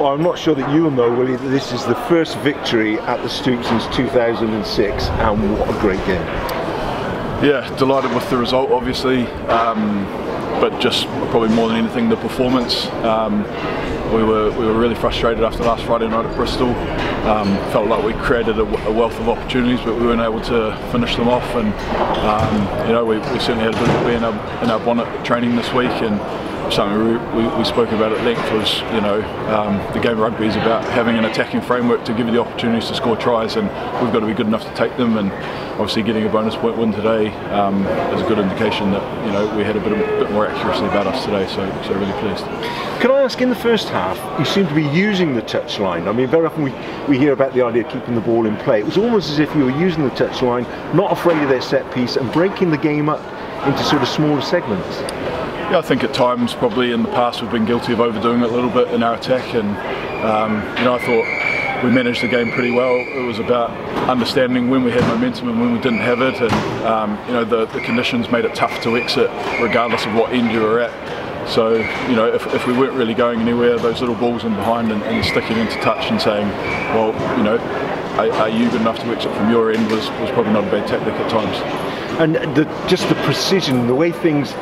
Well, I'm not sure that you'll know, Willie, that this is the first victory at the Stoop since 2006, and what a great game. Yeah, delighted with the result, obviously, but just probably more than anything, the performance. We were really frustrated after last Friday night at Bristol. Felt like we created a wealth of opportunities, but we weren't able to finish them off. And you know, we certainly had a bit of a bee in our bonnet training this week, and something we spoke about at length was, you know, the game of rugby is about having an attacking framework to give you the opportunities to score tries, and we've got to be good enough to take them. And obviously, getting a bonus point win today is a good indication that, you know, we had a bit more accuracy about us today. So really pleased. Can I ask, in the first half, you seem to be using the touchline. I mean, very often we hear about the idea of keeping the ball in play. It was almost as if you were using the touchline, not afraid of their set piece, and breaking the game up into sort of smaller segments. Yeah, I think at times, probably in the past, we've been guilty of overdoing it a little bit in our attack, and you know, I thought we managed the game pretty well. It was about understanding when we had momentum and when we didn't have it, and you know, the conditions made it tough to exit regardless of what end you were at. So, you know, if we weren't really going anywhere, those little balls in behind and sticking into touch and saying, well, you know, are you good enough to exit from your end was probably not a bad tactic at times. And just the precision, the way things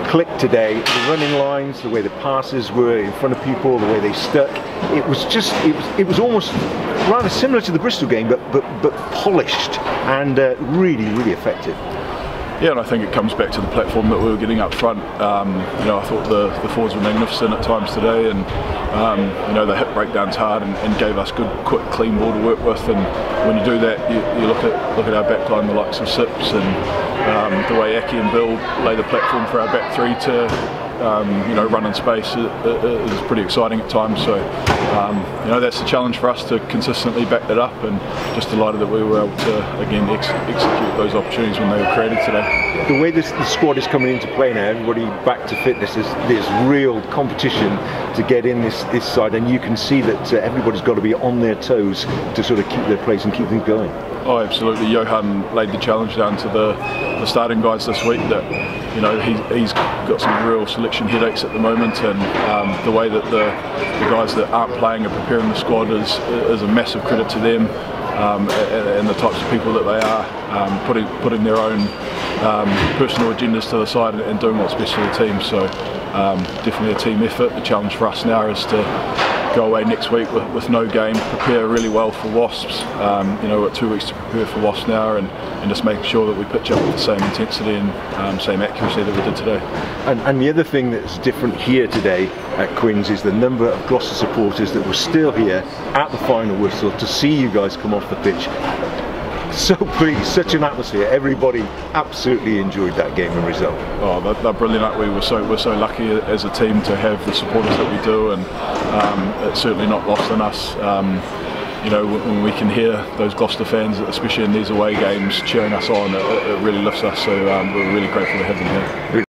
clicked today, the running lines, the way the passes were in front of people, the way they stuck, it was just, it was almost rather similar to the Bristol game, but polished and really effective. Yeah, and I think it comes back to the platform that we were getting up front. You know, I thought the forwards were magnificent at times today, and you know, they hit breakdowns hard and gave us good, quick, clean ball to work with. And when you do that, you look at our back line, the likes of Sips and the way Aki and Bill lay the platform for our back three to you know, run in space is pretty exciting at times. So you know, that's the challenge for us to consistently back that up, and just delighted that we were able to again execute those opportunities when they were created today. The way the squad is coming into play now, everybody back to fitness, there's real competition to get in this side, and you can see that everybody's got to be on their toes to sort of keep their place and keep things going. Oh, absolutely. Johan laid the challenge down to the starting guys this week that, you know, he's got some real selection headaches at the moment, and the way that the guys that aren't playing are preparing the squad is a massive credit to them, and the types of people that they are, putting their own personal agendas to the side and doing what's best for the team. So definitely a team effort. The challenge for us now is to go away next week with no game, prepare really well for Wasps. You know, we've got 2 weeks to prepare for Wasps now, and just making sure that we pitch up with the same intensity and same accuracy that we did today. And the other thing that's different here today at Quins is the number of Gloucester supporters that were still here at the final whistle to see you guys come off the pitch. So pleased, such an atmosphere. Everybody absolutely enjoyed that game and result. Oh, they're brilliant. We're so lucky as a team to have the supporters that we do, and it's certainly not lost on us. You know, when we can hear those Gloucester fans, especially in these away games, cheering us on, it really lifts us. So we're really grateful to have them here.